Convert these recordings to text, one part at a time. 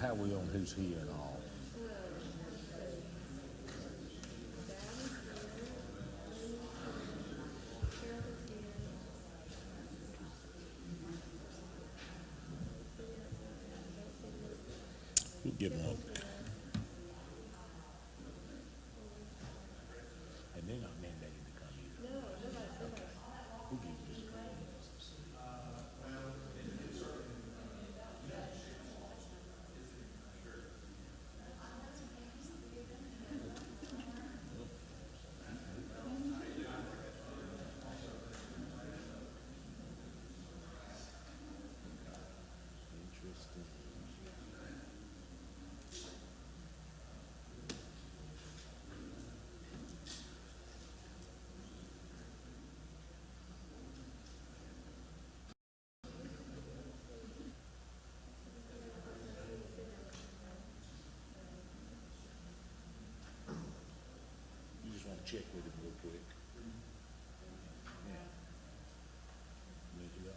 how are we on who's here and all? We'll give them a... And they're not mandated to come either. No, nobody. We'll give you just a call. Interesting. You just want to check with him real quick. Yeah. Measure up.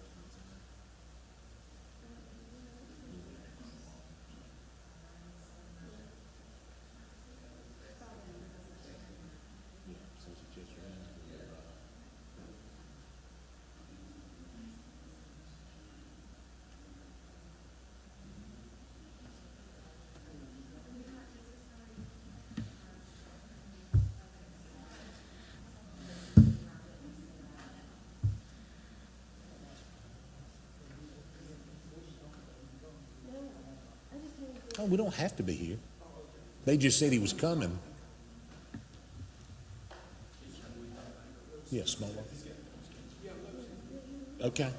Yeah, so it's just your hand. Oh, we don't have to be here. They just said he was coming. Yeah, small one. Okay.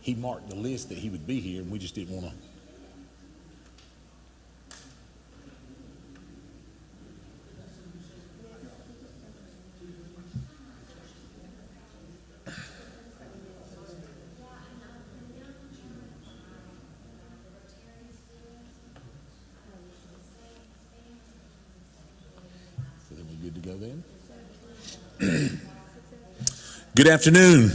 He marked the list that he would be here, and we just didn't want to. So then we're good to go then? Good afternoon.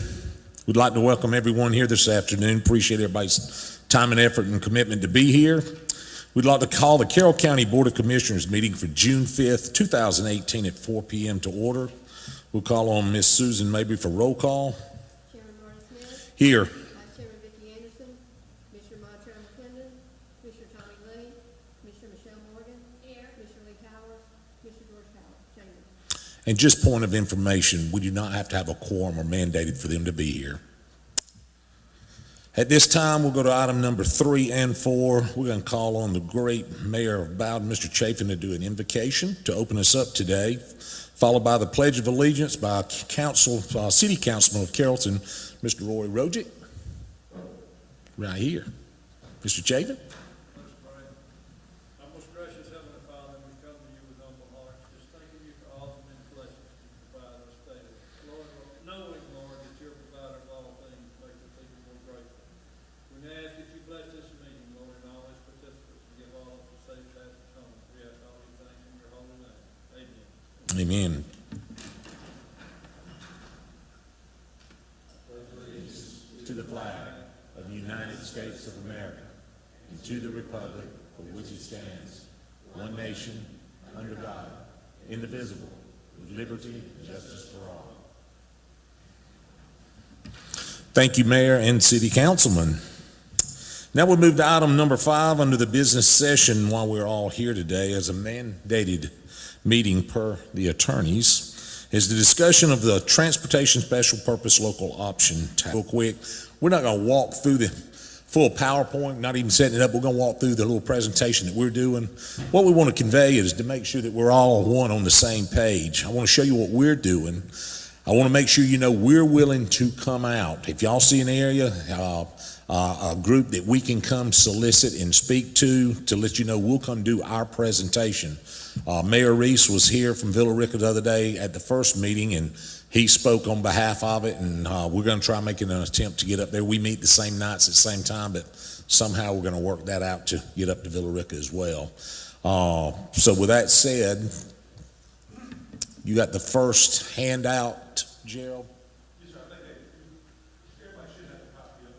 We'd like to welcome everyone here this afternoon. Appreciate everybody's time and effort and commitment to be here. We'd like to call the Carroll County Board of Commissioners meeting for June 5th, 2018 at 4 p.m. to order. We'll call on Miss Susan Mabry for roll call. Chairman Martin Smith. Here. Vice Chairman Vicki Anderson. Commissioner Montreal McClendon. Commissioner Tommy Lee. Commissioner Michelle Morgan. Here. Commissioner Lee Powers. Commissioner George Chambers. And just point of information, we do not have to have a quorum or mandated for them to be here. At this time, we'll go to item number 3 and 4. We're going to call on the great Mayor of Bowden, Mr. Chafin, to do an invocation to open us up today, followed by the Pledge of Allegiance by City Councilman of Carrollton, Mr. Roy Rogic, right here. Mr. Chafin. Amen. To the flag of the United States of America and to the republic for which it stands, one nation, under God, indivisible, with liberty and justice for all. Thank you, Mayor and City Councilman. Now we'll move to item number 5 under the business session while we're all here today as a mandated meeting per the attorneys is the discussion of the transportation special purpose local option tax. Real quick, we're not going to walk through the full PowerPoint, not even setting it up. We're going to walk through the little presentation that we're doing. What we want to convey is to make sure that we're all one on the same page. I want to show you what we're doing. I want to make sure you know we're willing to come out. If y'all see an area, a group that we can come solicit and speak to let you know we'll come do our presentation. Mayor Reese was here from Villa Rica the other day at the first meeting, and he spoke on behalf of it, and we're going to try making an attempt to get up there. We meet the same nights at the same time, but somehow we're going to work that out to get up to Villa Rica as well. So with that said, you got the first handout, Gerald? Yes, sir. I think everybody should have a copy of it.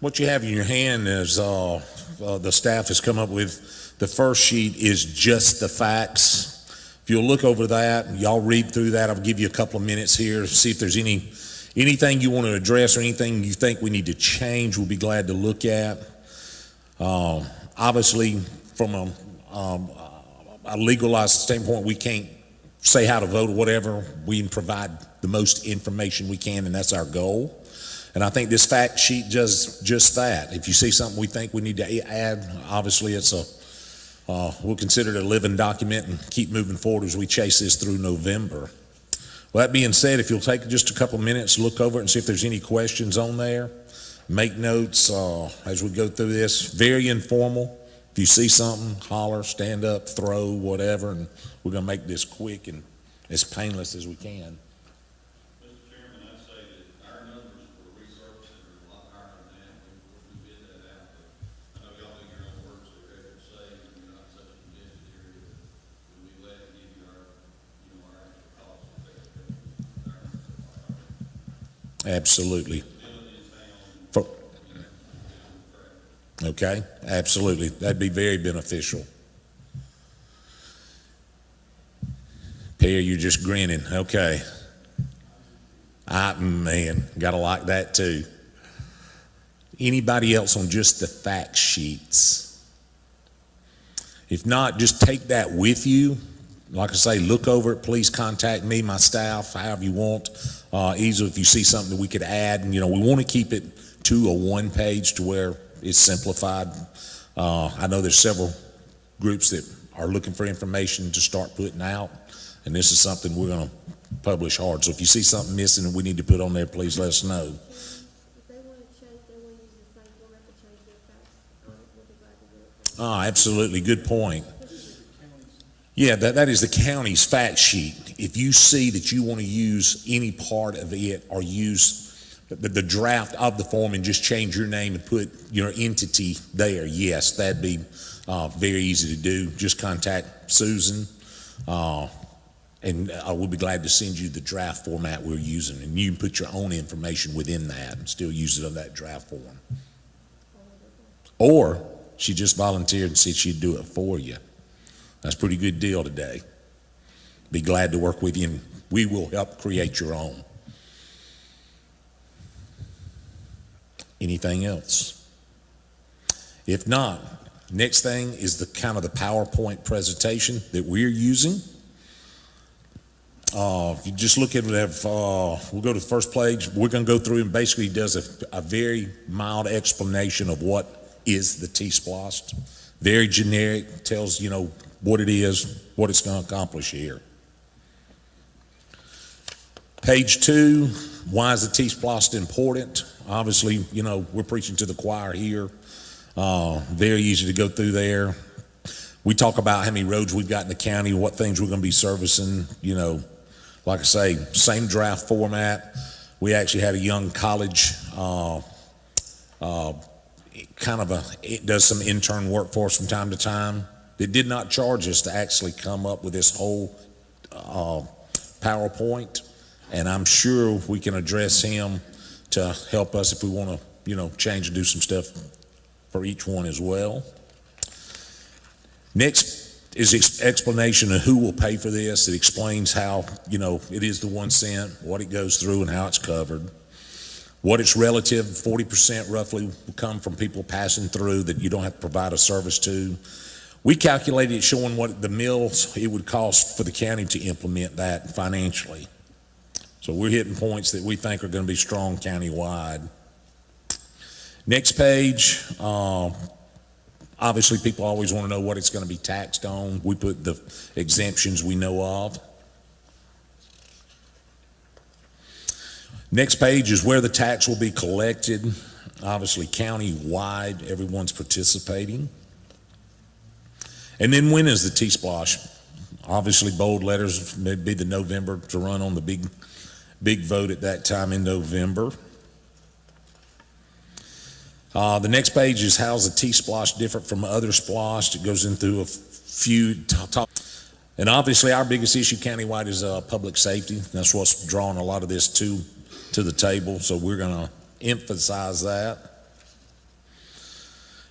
What you have in your hand is the staff has come up with. The first sheet is just the facts. If you'll look over that, y'all read through that. I'll give you a couple of minutes here to see if there's anything you want to address or anything you think we need to change. We'll be glad to look at. Obviously, from a legalized standpoint, we can't say how to vote or whatever. We can provide the most information we can, and that's our goal. And I think this fact sheet does just that. If you see something we think we need to add, obviously we'll consider it a living document and keep moving forward as we chase this through November. Well, that being said, if you'll take just a couple minutes, look over it and see if there's any questions on there. Make notes as we go through this. Very informal. If you see something, holler, stand up, throw, whatever, and we're going to make this quick and as painless as we can. Absolutely. Okay, absolutely. That'd be very beneficial. Perry, you're just grinning. Okay. Man, gotta like that too. Anybody else on just the fact sheets? If not, just take that with you. Like I say, look over it. Please contact me, my staff, however you want. Easily, if you see something that we could add, and we want to keep it to a one page to where it's simplified. I know there's several groups that are looking for information to start putting out, and this is something we're going to publish hard. So if you see something missing that we need to put on there, please let us know. If they want to change, they want to use the same format to change their facts, we'll be glad to do it. Absolutely. Good point. Yeah, that is the county's fact sheet. If you see that you want to use any part of it or use the draft of the form and just change your name and put your entity there, yes, that'd be very easy to do. Just contact Susan, and we'll be glad to send you the draft format we're using, and you can put your own information within that and still use it on that draft form. Or she just volunteered and said she'd do it for you. That's a pretty good deal today. Be glad to work with you, and we will help create your own. Anything else? If not, next thing is the kind of the PowerPoint presentation that we're using. If you just look at it, we'll go to the first page. We're going to go through and basically does a very mild explanation of what is the TSPLOST. Very generic, tells, what it is, what it's going to accomplish here. Page 2, why is the TSPLOST important? Obviously, we're preaching to the choir here. Very easy to go through there. We talk about how many roads we've got in the county, what things we're going to be servicing. Like I say, same draft format. We actually had a young college it does some intern work for us from time to time. They did not charge us to actually come up with this whole PowerPoint, and I'm sure we can address him to help us if we want to, change and do some stuff for each one as well. Next is explanation of who will pay for this. It explains how, it is the 1 cent, what it goes through, and how it's covered. What it's relative, 40% roughly will come from people passing through that you don't have to provide a service to. We calculated it showing what the mills it would cost for the county to implement that financially. So we're hitting points that we think are going to be strong countywide. Next page, obviously people always want to know what it's going to be taxed on. We put the exemptions we know of. Next page is where the tax will be collected. Obviously county-wide, everyone's participating. And then when is the TSPLOST? Obviously bold letters, maybe the November to run on the big vote at that time in November. The next page is how's the TSPLOST different from other SPLOST. It goes into a few topics. And obviously our biggest issue countywide is public safety. That's what's drawing a lot of this to the table, so we're going to emphasize that.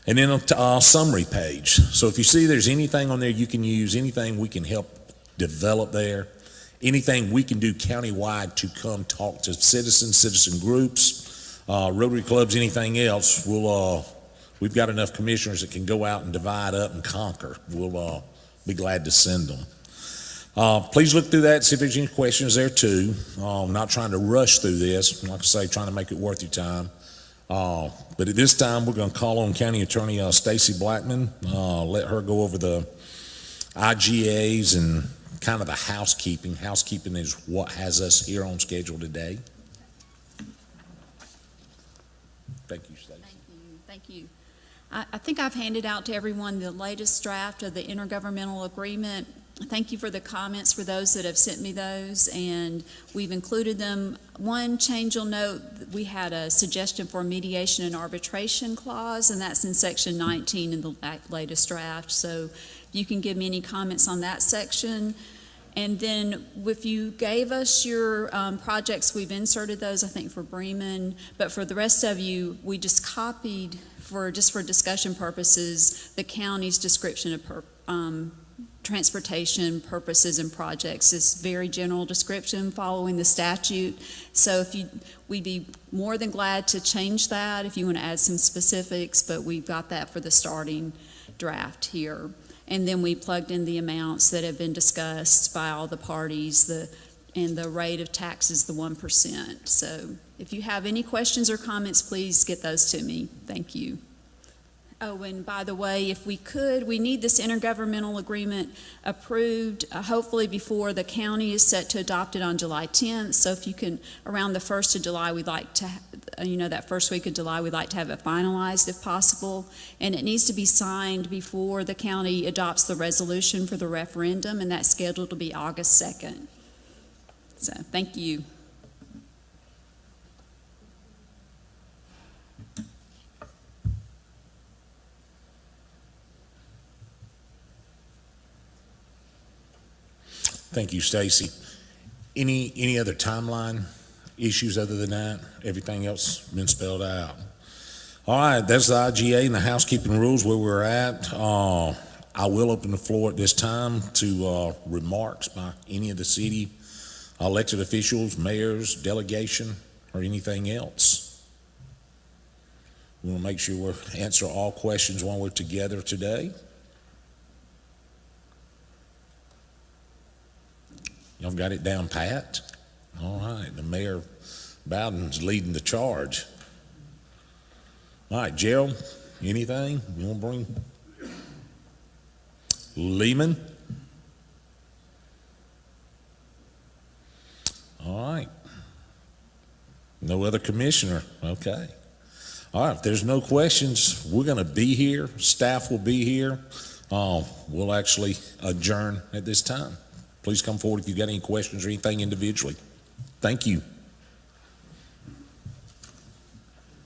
And then a summary page. So if you see there's anything on there you can use, anything we can help develop there, anything we can do countywide to come talk to citizens, citizen groups, Rotary clubs, anything else, we've got enough commissioners that can go out and divide up and conquer. We'll be glad to send them. Please look through that, see if there's any questions there too. I'm not trying to rush through this, like I say, trying to make it worth your time. But at this time, we're going to call on County Attorney Stacy Blackman, let her go over the IGAs and kind of the housekeeping. Housekeeping is what has us here on schedule today. Thank you, Stacy. Thank you. I think I've handed out to everyone the latest draft of the intergovernmental agreement. Thank you for the comments for those that have sent me those, and we've included them. One change you'll note, we had a suggestion for a mediation and arbitration clause, and that's in section 19 in the latest draft. So you can give me any comments on that section. And then if you gave us your projects, we've inserted those, I think, for Bremen, but for the rest of you, we just copied, for discussion purposes, the county's description of transportation purposes and projects. Is very general description following the statute. So we'd be more than glad to change that if you want to add some specifics, but we've got that for the starting draft here. And then we plugged in the amounts that have been discussed by all the parties, and the rate of tax is the 1%. So if you have any questions or comments, please get those to me. Thank you. Oh, and by the way, if we could, we need this intergovernmental agreement approved, hopefully before the county is set to adopt it on July 10th. So if you can, around the 1st of July, we'd like to, that first week of July, we'd like to have it finalized if possible. And it needs to be signed before the county adopts the resolution for the referendum, and that's scheduled to be August 2nd. So thank you. Thank you, Stacy. Any other timeline issues other than that? Everything else been spelled out. All right, that's the IGA and the housekeeping rules where we're at. I will open the floor at this time to remarks by any of the city elected officials, mayors, delegation, or anything else. We want to make sure we answer all questions while we're together today. Y'all got it down pat? All right, the Mayor Bowden's leading the charge. All right, Gerald, anything you want to bring? Lehman? All right. No other commissioner, okay. All right, if there's no questions, we're gonna be here, staff will be here. We'll actually adjourn at this time. Please come forward if you've got any questions or anything individually. Thank you.